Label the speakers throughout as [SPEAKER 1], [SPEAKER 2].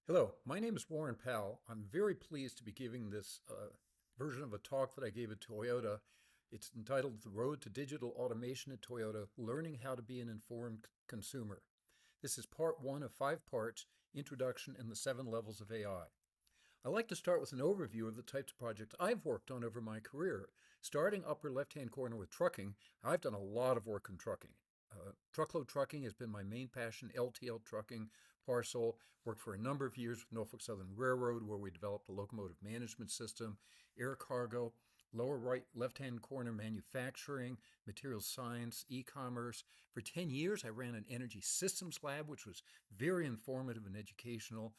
[SPEAKER 1] Hello, my name is Warren Powell. I'm very pleased to be giving this version of a talk that I gave at Toyota. It's entitled The Road to Digital Automation at Toyota, Learning How to Be an Informed Consumer. This is part one of 5 parts, Introduction and the 7 Levels of AI. I like to start with an overview of the types of projects I've worked on over my career. Starting upper left-hand corner with trucking, I've done a lot of work in trucking. Truckload trucking has been my main passion, LTL trucking, parcel. Worked for a number of years with Norfolk Southern Railroad, where we developed a locomotive management system, air cargo, lower right, left-hand corner manufacturing, materials science, e-commerce. For 10 years, I ran an energy systems lab, which was very informative and educational.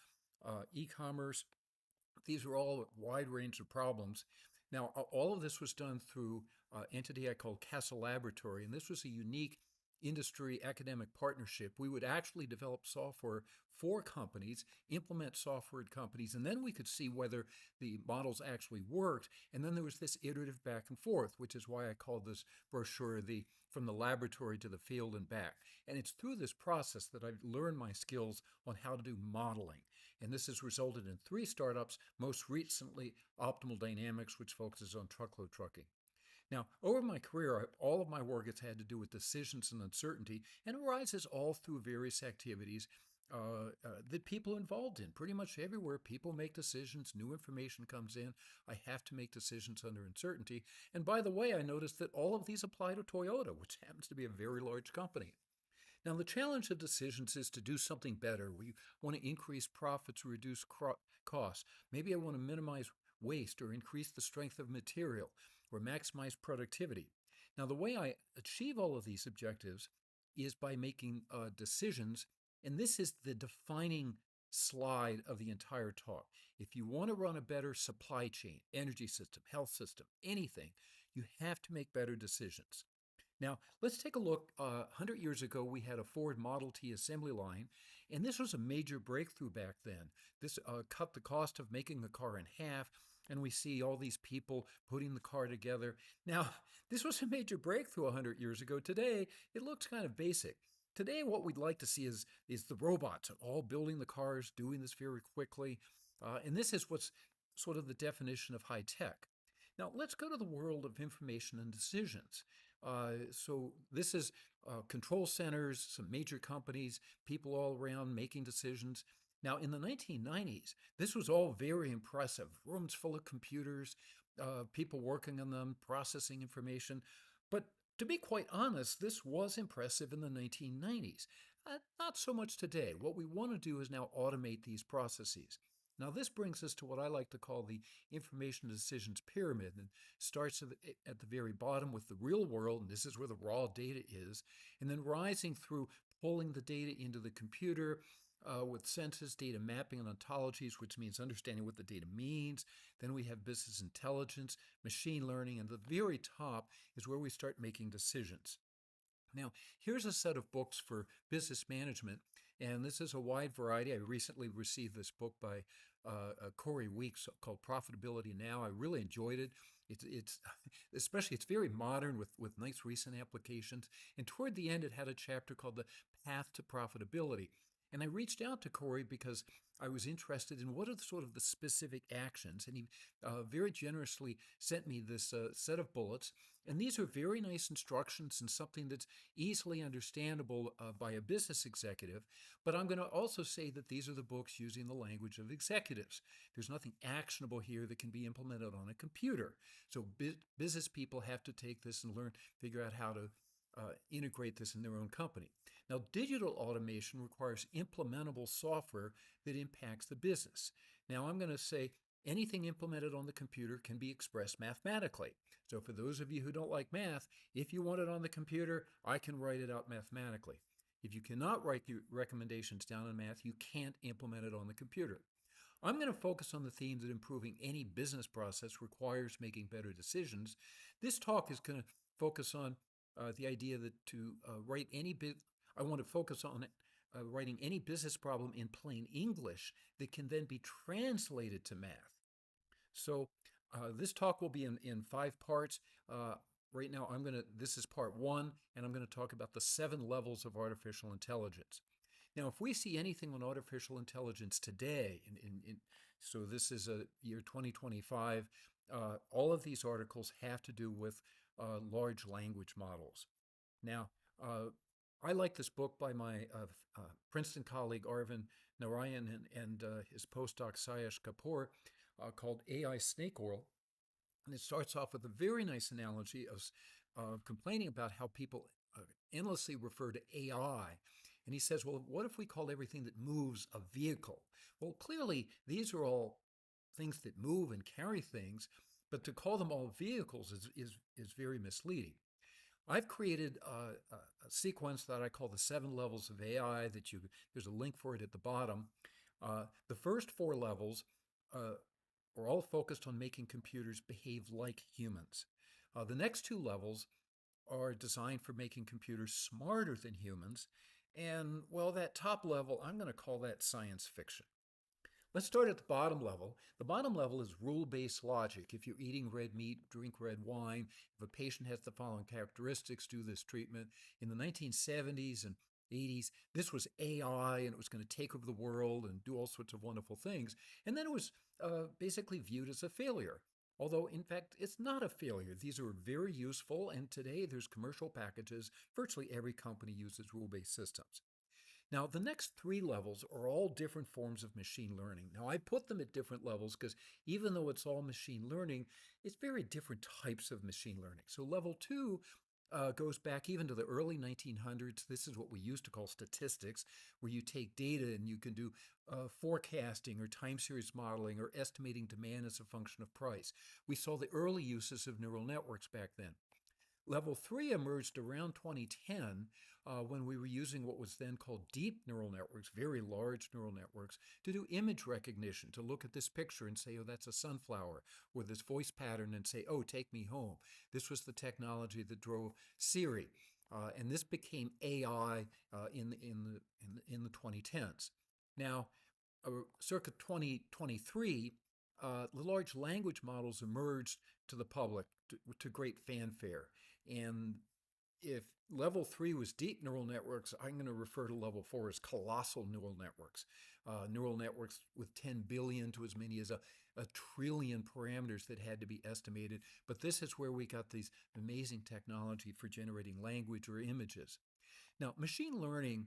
[SPEAKER 1] E-commerce, these were all a wide range of problems. Now, all of this was done through an entity I called Castle Laboratory, and this was a unique industry academic partnership. We would actually develop software for companies, implement software at companies, and then we could see whether the models actually worked. And then there was this iterative back and forth, which is why I called this brochure the From the Laboratory to the Field and Back. And it's through this process that I've learned my skills on how to do modeling. And this has resulted in 3 startups, most recently Optimal Dynamics, which focuses on truckload trucking. Now, over my career, all of my work has had to do with decisions and uncertainty, and arises all through various activities that people are involved in. Pretty much everywhere, people make decisions, new information comes in. I have to make decisions under uncertainty. And by the way, I noticed that all of these apply to Toyota, which happens to be a very large company. Now, the challenge of decisions is to do something better. We want to increase profits, reduce costs. Maybe I want to minimize waste or increase the strength of material or maximize productivity. Now, the way I achieve all of these objectives is by making decisions, and this is the defining slide of the entire talk. If you want to run a better supply chain, energy system, health system, anything, you have to make better decisions. Now, let's take a look. 100 years ago, we had a Ford Model T assembly line, and this was a major breakthrough back then. This cut the cost of making the car in half, and we see all these people putting the car together. Now, this was a major breakthrough 100 years ago. Today, it looks kind of basic. Today, what we'd like to see is the robots all building the cars, doing this very quickly. And this is what's sort of the definition of high tech. Now, let's go to the world of information and decisions. So this is control centers, some major companies, people all around making decisions. Now, in the 1990s, this was all very impressive. Rooms full of computers, people working on them, processing information. But to be quite honest, this was impressive in the 1990s. Not so much today. What we want to do is now automate these processes. Now, this brings us to what I like to call the information decisions pyramid, and starts at the very bottom with the real world, and this is where the raw data is, and then rising through pulling the data into the computer with census, data mapping, and ontologies, which means understanding what the data means. Then we have business intelligence, machine learning, and the very top is where we start making decisions. Now, here's a set of books for business management, and this is a wide variety. I recently received this book by Corey Weeks called Profitability Now. I really enjoyed it. It's especially it's very modern with nice recent applications. And toward the end, it had a chapter called The Path to Profitability. And I reached out to Corey because I was interested in what are the sort of the specific actions. And he very generously sent me this set of bullets. And these are very nice instructions and something that's easily understandable by a business executive. But I'm going to also say that these are the books using the language of executives. There's nothing actionable here that can be implemented on a computer. So business people have to take this and learn, figure out how to integrate this in their own company. Now, digital automation requires implementable software that impacts the business. Now, I'm going to say anything implemented on the computer can be expressed mathematically. So for those of you who don't like math, if you want it on the computer, I can write it out mathematically. If you cannot write your recommendations down in math, you can't implement it on the computer. I'm going to focus on the theme that improving any business process requires making better decisions. This talk is going to focus on the idea that to write any I want to focus on it, writing any business problem in plain English that can then be translated to math. So this talk will be in 5 parts. Right now, this is part one, and I'm going to talk about the 7 levels of artificial intelligence. Now, if we see anything on artificial intelligence today, so this is a year 2025, all of these articles have to do with large language models. Now, I like this book by my Princeton colleague Arvind Narayan and his postdoc Sayesh Kapoor called AI Snake Oil. And it starts off with a very nice analogy of complaining about how people endlessly refer to AI. And he says, well, what if we called everything that moves a vehicle? Well, clearly, these are all things that move and carry things, but to call them all vehicles is very misleading. I've created a sequence that I call the 7 levels of AI there's a link for it at the bottom. The first 4 levels are all focused on making computers behave like humans. The next 2 levels are designed for making computers smarter than humans. And, well, that top level, I'm going to call that science fiction. Let's start at the bottom level. The bottom level is rule-based logic. If you're eating red meat, drink red wine. If a patient has the following characteristics, do this treatment. In the 1970s and 80s, this was AI, and it was going to take over the world and do all sorts of wonderful things. And then it was basically viewed as a failure. Although, in fact, it's not a failure. These are very useful, and today there's commercial packages. Virtually every company uses rule-based systems. Now, the next 3 levels are all different forms of machine learning. Now, I put them at different levels because even though it's all machine learning, it's very different types of machine learning. So level 2 goes back even to the early 1900s. This is what we used to call statistics, where you take data and you can do forecasting or time series modeling or estimating demand as a function of price. We saw the early uses of neural networks back then. Level 3 emerged around 2010 when we were using what was then called deep neural networks, very large neural networks, to do image recognition, to look at this picture and say, oh, that's a sunflower, or this voice pattern and say, oh, take me home. This was the technology that drove Siri. And this became AI in the 2010s. Now, circa 2023, the large language models emerged to the public to great fanfare. And if level 3 was deep neural networks, I'm going to refer to level 4 as colossal neural networks with 10 billion to as many as a trillion parameters that had to be estimated. But this is where we got these amazing technology for generating language or images. Now, machine learning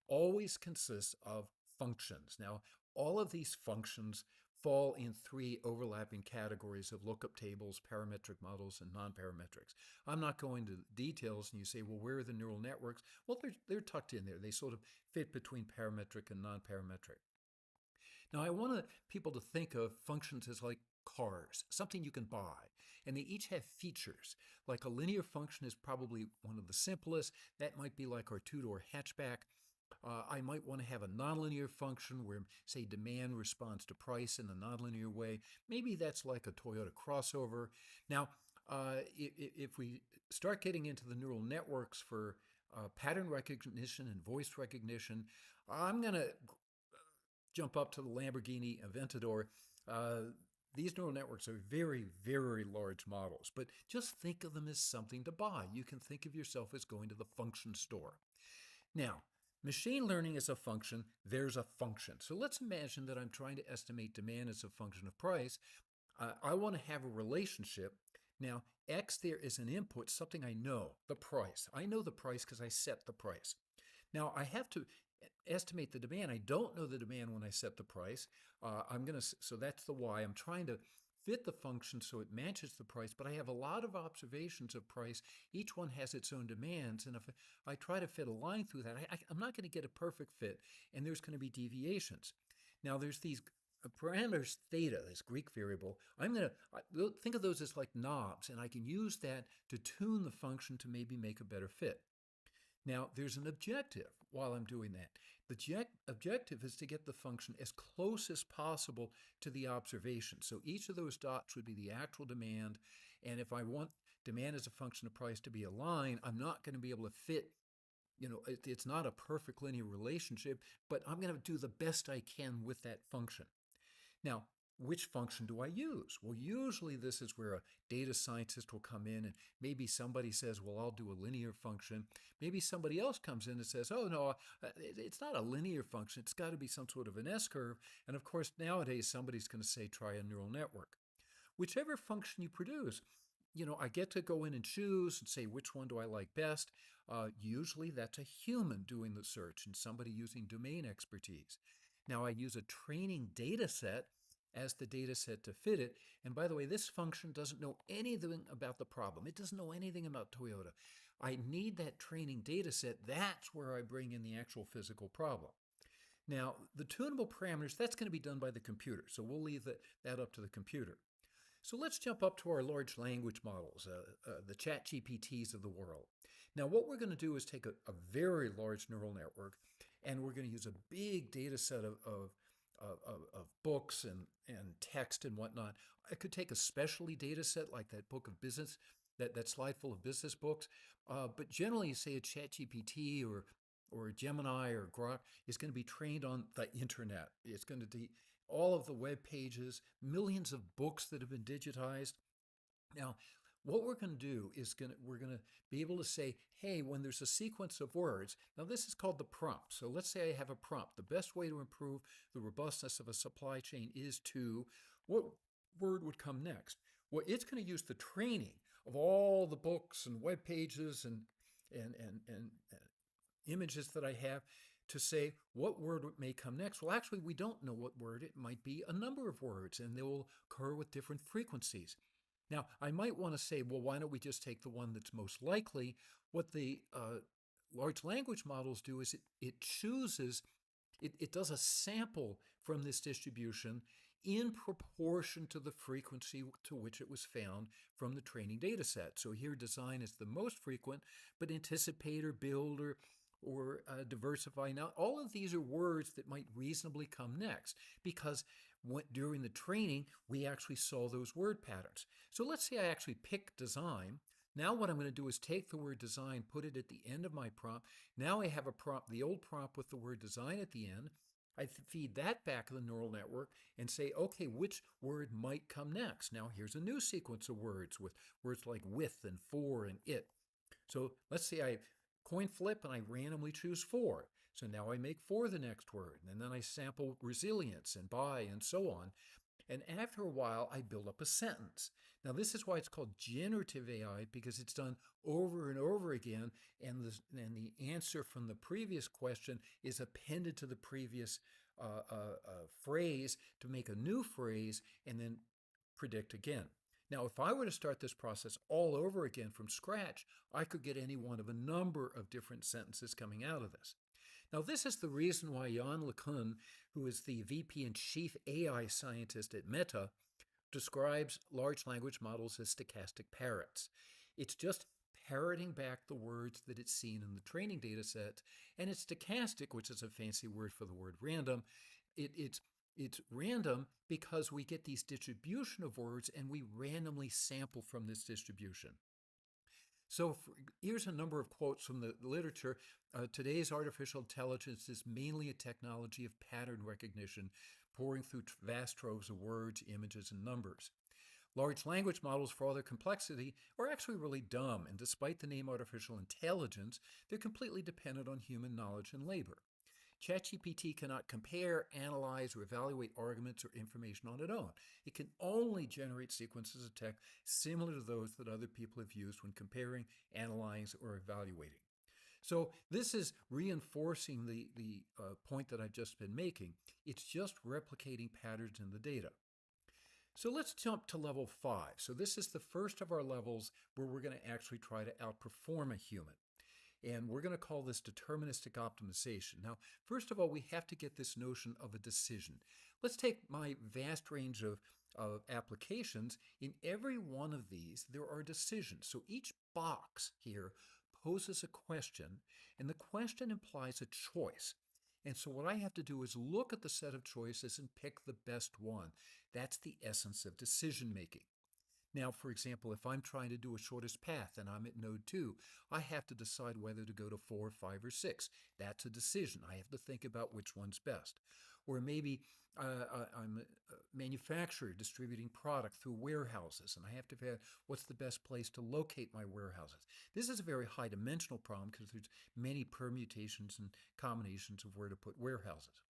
[SPEAKER 1] always consists of functions. Now, all of these functions fall in 3 overlapping categories of lookup tables, parametric models, and non-parametrics. I'm not going to details, and you say, well, where are the neural networks? Well, they're tucked in there. They sort of fit between parametric and non-parametric. Now, I want people to think of functions as like cars, something you can buy, and they each have features. Like a linear function is probably one of the simplest. That might be like our 2-door hatchback. I might want to have a nonlinear function where, say, demand responds to price in a nonlinear way. Maybe that's like a Toyota crossover. Now, if we start getting into the neural networks for pattern recognition and voice recognition, I'm going to jump up to the Lamborghini Aventador. These neural networks are very, very large models, but just think of them as something to buy. You can think of yourself as going to the function store. Now, machine learning is a function, there's a function. So let's imagine that I'm trying to estimate demand as a function of price. I want to have a relationship. Now, X there is an input, something I know, the price. I know the price because I set the price. Now, I have to estimate the demand. I don't know the demand when I set the price. So that's the Y. I'm trying to fit the function so it matches the price, but I have a lot of observations of price. Each one has its own demands, and if I try to fit a line through that, I'm not going to get a perfect fit, and there's going to be deviations. Now, there's these parameters theta, this Greek variable. I'm going to think of those as like knobs, and I can use that to tune the function to maybe make a better fit. Now, there's an objective while I'm doing that. The objective is to get the function as close as possible to the observation. So each of those dots would be the actual demand. And if I want demand as a function of price to be a line, I'm not going to be able to fit, it's not a perfect linear relationship, but I'm going to do the best I can with that function. Now, which function do I use? Well, usually this is where a data scientist will come in and maybe somebody says, well, I'll do a linear function. Maybe somebody else comes in and says, oh, no, it's not a linear function. It's got to be some sort of an S-curve. And of course, nowadays, somebody's going to say, try a neural network. Whichever function you produce, I get to go in and choose and say, which one do I like best? Usually that's a human doing the search and somebody using domain expertise. Now I use a training data set as the data set to fit it. And by the way, this function doesn't know anything about the problem. It doesn't know anything about Toyota. I need that training data set. That's where I bring in the actual physical problem. Now, the tunable parameters, that's going to be done by the computer. So we'll leave that up to the computer. So let's jump up to our large language models, the chat GPTs of the world. Now, what we're going to do is take a very large neural network, and we're going to use a big data set of books and text and whatnot. I could take a specialty data set like that book of business, that slide full of business books. But generally, you say a chat GPT or Gemini or Grok is going to be trained on the internet. It's going to be all of the web pages, millions of books that have been digitized. Now, what we're going to do is we're going to be able to say, hey, when there's a sequence of words, now this is called the prompt. So let's say I have a prompt. The best way to improve the robustness of a supply chain is to, what word would come next? Well, it's going to use the training of all the books and web pages and images that I have to say what word may come next. Well, actually, we don't know what word. It might be a number of words, and they will occur with different frequencies. Now, I might want to say, well, why don't we just take the one that's most likely? What the large language models do is it chooses, it does a sample from this distribution in proportion to the frequency to which it was found from the training data set. So here design is the most frequent, but anticipate or build or diversify. Now, all of these are words that might reasonably come next because during the training, we actually saw those word patterns. So let's say I actually pick design. Now what I'm going to do is take the word design, put it at the end of my prompt. Now I have a prompt, the old prompt with the word design at the end. I feed that back to the neural network and say, okay, which word might come next? Now here's a new sequence of words with words like with and for and it. So let's say I coin flip and I randomly choose for. So now I make for the next word, and then I sample resilience and by and so on. And after a while, I build up a sentence. Now, this is why it's called generative AI, because it's done over and over again, and the answer from the previous question is appended to the previous phrase to make a new phrase and then predict again. Now, if I were to start this process all over again from scratch, I could get any one of a number of different sentences coming out of this. Now, this is the reason why Yann LeCun, who is the VP and Chief AI Scientist at Meta, describes large language models as stochastic parrots. It's just parroting back the words that it's seen in the training data set, and it's stochastic, which is a fancy word for the word random. It's random because we get these distribution of words and we randomly sample from this distribution. So here's a number of quotes from the literature. Today's artificial intelligence is mainly a technology of pattern recognition, pouring through vast troves of words, images, and numbers. Large language models, for all their complexity, are actually really dumb, and despite the name artificial intelligence, they're completely dependent on human knowledge and labor. ChatGPT cannot compare, analyze, or evaluate arguments or information on its own. It can only generate sequences of text similar to those that other people have used when comparing, analyzing, or evaluating. So this is reinforcing the point that I've just been making. It's just replicating patterns in the data. So let's jump to level 5. So this is the first of our levels where we're going to actually try to outperform a human. And we're going to call this deterministic optimization. Now, first of all, we have to get this notion of a decision. Let's take my vast range of applications. In every one of these, there are decisions. So each box here poses a question, and the question implies a choice. And so what I have to do is look at the set of choices and pick the best one. That's the essence of decision making. Now, for example, if I'm trying to do a shortest path and I'm at node 2, I have to decide whether to go to 4, 5, or 6. That's a decision. I have to think about which one's best. Or maybe I'm a manufacturer distributing product through warehouses, and I have to figure out what's the best place to locate my warehouses. This is a very high dimensional problem because there's many permutations and combinations of where to put warehouses.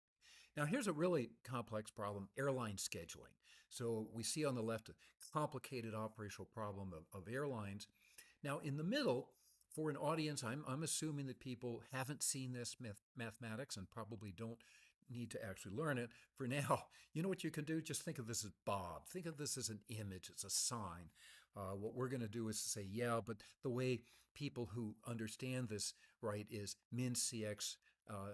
[SPEAKER 1] Now, here's a really complex problem, airline scheduling. So we see on the left a complicated operational problem of airlines. Now, in the middle, for an audience, I'm assuming that people haven't seen this mathematics and probably don't need to actually learn it. For now, you know what you can do? Just think of this as Bob. Think of this as an image, it's a sign. What we're going to do is to say, yeah, but the way people who understand this right is min cx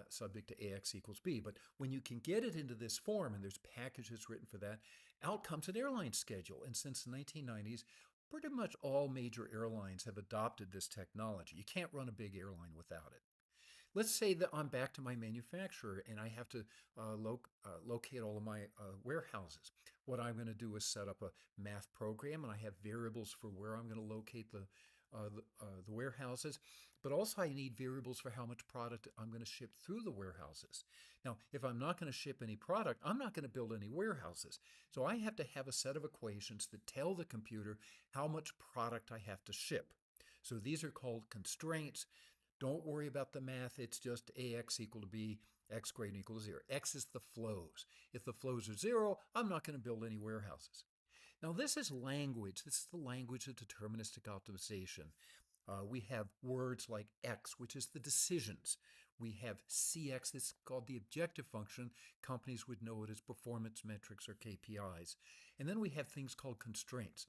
[SPEAKER 1] subject to ax equals b. But when you can get it into this form, and there's packages written for that, out comes an airline schedule. And since the 1990s, pretty much all major airlines have adopted this technology. You can't run a big airline without it. Let's say that I'm back to my manufacturer and I have to locate all of my warehouses. What I'm going to do is set up a math program, and I have variables for where I'm going to locate the warehouses, but also I need variables for how much product I'm going to ship through the warehouses. Now, if I'm not going to ship any product, I'm not going to build any warehouses. So I have to have a set of equations that tell the computer how much product I have to ship. So these are called constraints. Don't worry about the math. It's just ax equal to b, x greater than equal to 0. X is the flows. If the flows are 0, I'm not going to build any warehouses. Now, this is language. This is the language of deterministic optimization. We have words like x, which is the decisions. We have cx, that's called the objective function. Companies would know it as performance metrics or KPIs. And then we have things called constraints.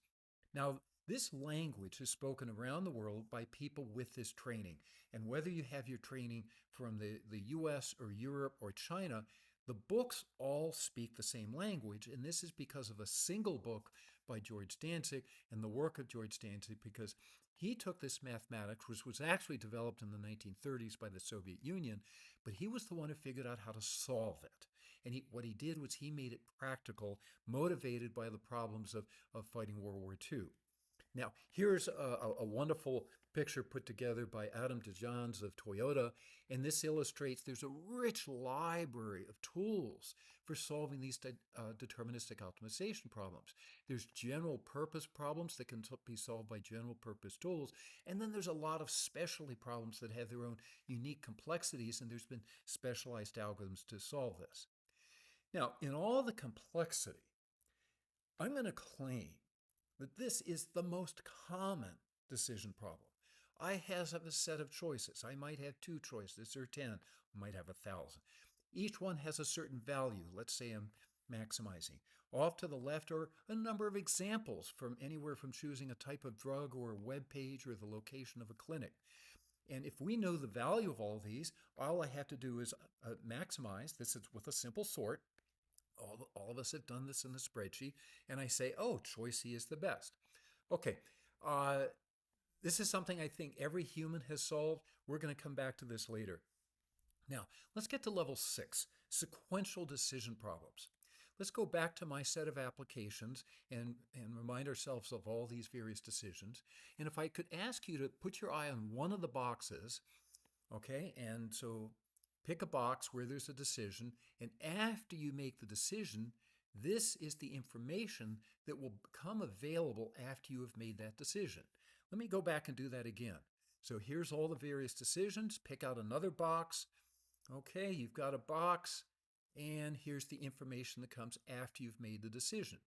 [SPEAKER 1] Now, this language is spoken around the world by people with this training. And whether you have your training from the US or Europe or China, the books all speak the same language. And this is because of a single book by George Dantzig and the work of George Dantzig, because he took this mathematics, which was actually developed in the 1930s by the Soviet Union, but he was the one who figured out how to solve it. And what he did was he made it practical, motivated by the problems of fighting World War II. Now, here's a wonderful picture put together by Adam DeJohns of Toyota, and this illustrates there's a rich library of tools for solving these deterministic optimization problems. There's general purpose problems that can be solved by general purpose tools, and then there's a lot of specialty problems that have their own unique complexities, and there's been specialized algorithms to solve this. Now, in all the complexity, I'm going to claim that this is the most common decision problem. I have a set of choices. I might have 2 choices or 10. I might have 1,000. Each one has a certain value. Let's say I'm maximizing. Off to the left are a number of examples from anywhere from choosing a type of drug or a web page or the location of a clinic. And if we know the value of all of these, all I have to do is maximize. This is with a simple sort. All of us have done this in the spreadsheet, and I say, oh, choice C is the best. Okay, this is something I think every human has solved. We're going to come back to this later. Now, let's get to level 6, sequential decision problems. Let's go back to my set of applications and remind ourselves of all these various decisions. And if I could ask you to put your eye on one of the boxes, okay, and so pick a box where there's a decision, and after you make the decision, this is the information that will become available after you have made that decision. Let me go back and do that again. So here's all the various decisions. Pick out another box. Okay, you've got a box, and here's the information that comes after you've made the decision.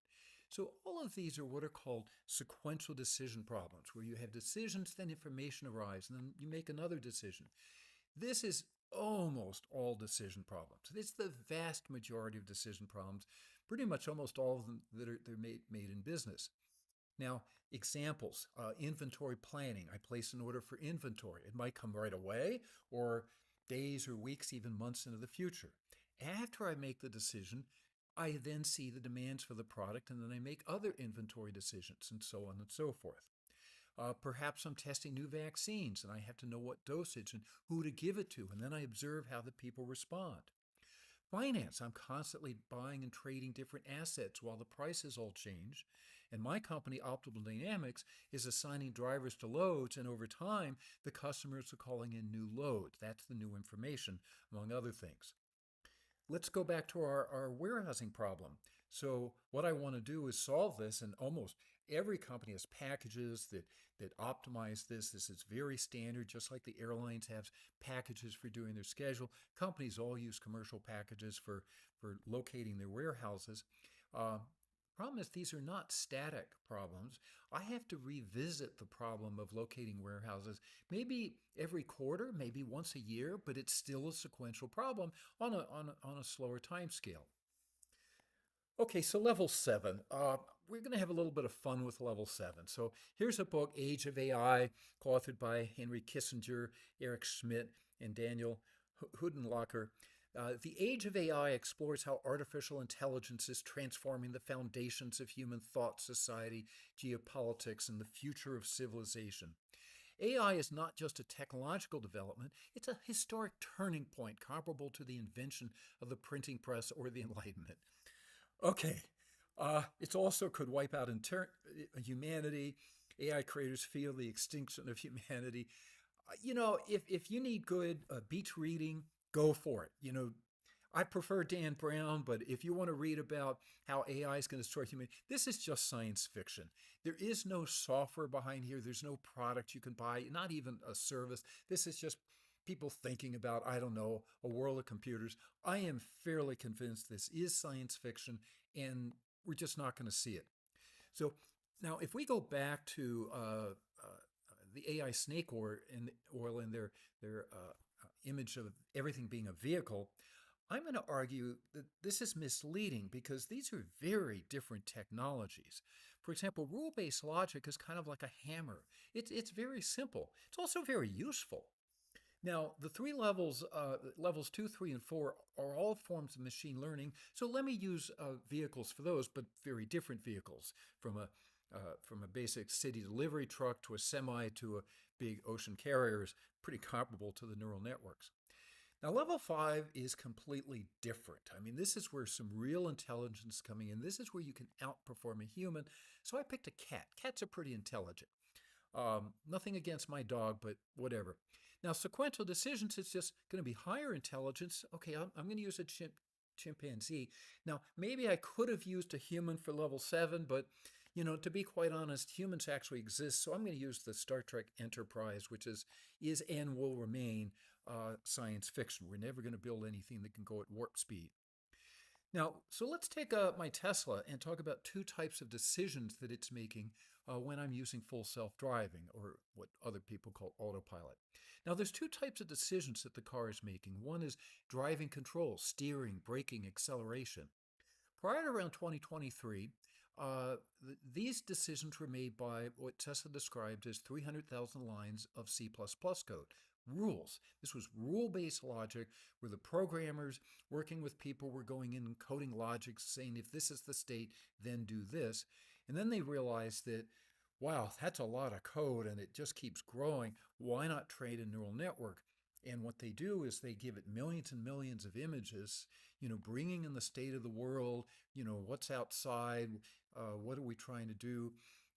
[SPEAKER 1] So all of these are what are called sequential decision problems, where you have decisions, then information arrives, and then you make another decision. This is almost all decision problems. It's the vast majority of decision problems, pretty much almost all of them that are made in business. Now, examples, inventory planning. I place an order for inventory. It might come right away or days or weeks, even months into the future. After I make the decision, I then see the demands for the product, and then I make other inventory decisions, and so on and so forth. Perhaps I'm testing new vaccines, and I have to know what dosage and who to give it to, and then I observe how the people respond. Finance, I'm constantly buying and trading different assets while the prices all change. And my company, Optimal Dynamics, is assigning drivers to loads, and over time, the customers are calling in new loads. That's the new information, among other things. let's go back to our warehousing problem. So what I want to do is solve this, and almost every company has packages that optimize this. This is very standard, just like the airlines have packages for doing their schedule. Companies all use commercial packages for locating their warehouses. Uh, Problem is, these are not static problems. I have to revisit the problem of locating warehouses maybe every quarter, maybe once a year, but it's still a sequential problem on a slower time scale. Okay, so level seven. We're going to have a little bit of fun with level seven. So here's a book, Age of AI, authored by Henry Kissinger, Eric Schmidt, and Daniel Hudenlacher. The Age of AI explores how artificial intelligence is transforming the foundations of human thought, society, geopolitics, and the future of civilization. AI is not just a technological development, it's a historic turning point comparable to the invention of the printing press or the Enlightenment. Okay, it also could wipe out humanity. AI creators feel the extinction of humanity. If you need good beach reading, go for it. I prefer Dan Brown, but if you want to read about how AI is going to destroy humanity, this is just science fiction. There is no software behind here. There's no product you can buy, not even a service. This is just people thinking about, I don't know, a world of computers. I am fairly convinced this is science fiction, and we're just not going to see it. So now, if we go back to the AI snake oil and their image of everything being a vehicle, I'm going to argue that this is misleading because these are very different technologies. For example, rule-based logic is kind of like a hammer. It's very simple. It's also very useful. Now, the three levels, levels 2, 3, and 4, are all forms of machine learning. So let me use vehicles for those, but very different vehicles, from a basic city delivery truck to a semi to a big ocean carrier is pretty comparable to the neural networks. Now, level 5 is completely different. I mean, this is where some real intelligence is coming in. This is where you can outperform a human. So I picked a cat. Cats are pretty intelligent. Nothing against my dog, but whatever. Now, sequential decisions is just going to be higher intelligence. Okay, I'm going to use a chimpanzee. Now, maybe I could have used a human for level 7, but to be quite honest, humans actually exist. So I'm going to use the Star Trek Enterprise, which is and will remain science fiction. We're never going to build anything that can go at warp speed. Now, so let's take my Tesla and talk about two types of decisions that it's making when I'm using full self-driving, or what other people call autopilot. Now, there's two types of decisions that the car is making. One is driving control, steering, braking, acceleration. Prior to around 2023, these decisions were made by what Tesla described as 300,000 lines of C++ code. Rules. This was rule-based logic where the programmers working with people were going in and coding logic saying, if this is the state, then do this. And then they realized that, wow, that's a lot of code and it just keeps growing. Why not train a neural network? And what they do is they give it millions and millions of images, bringing in the state of the world, what's outside, what are we trying to do,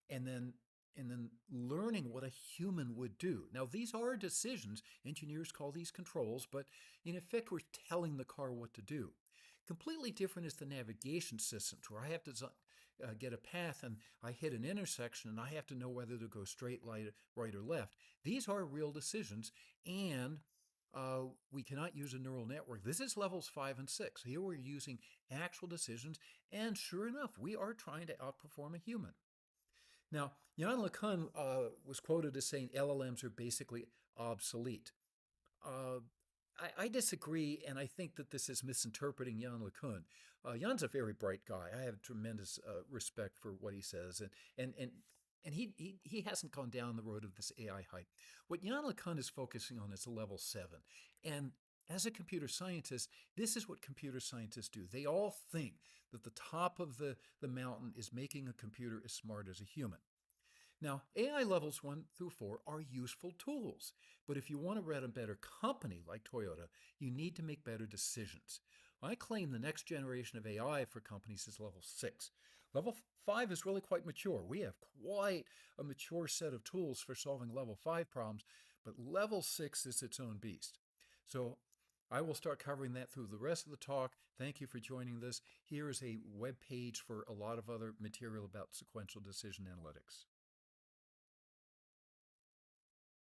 [SPEAKER 1] and then learning what a human would do. Now, these are decisions. Engineers call these controls, but in effect, we're telling the car what to do. Completely different is the navigation systems, where I have to get a path and I hit an intersection and I have to know whether to go straight, right, or left. These are real decisions, and we cannot use a neural network. This is levels 5 and 6. Here we're using actual decisions, and sure enough, we are trying to outperform a human. Now, Yann LeCun was quoted as saying LLMs are basically obsolete. I disagree, and I think that this is misinterpreting Yann LeCun. Yann's a very bright guy. I have tremendous respect for what he says, and he hasn't gone down the road of this AI hype. What Yann LeCun is focusing on is a level 7. And as a computer scientist, this is what computer scientists do. They all think that the top of the mountain is making a computer as smart as a human. Now, AI levels 1 through 4 are useful tools, but if you want to run a better company like Toyota, you need to make better decisions. I claim the next generation of AI for companies is level 6. Level 5 is really quite mature. We have quite a mature set of tools for solving level 5 problems, but level 6 is its own beast. So I will start covering that through the rest of the talk. Thank you for joining this. Here is a web page for a lot of other material about sequential decision analytics.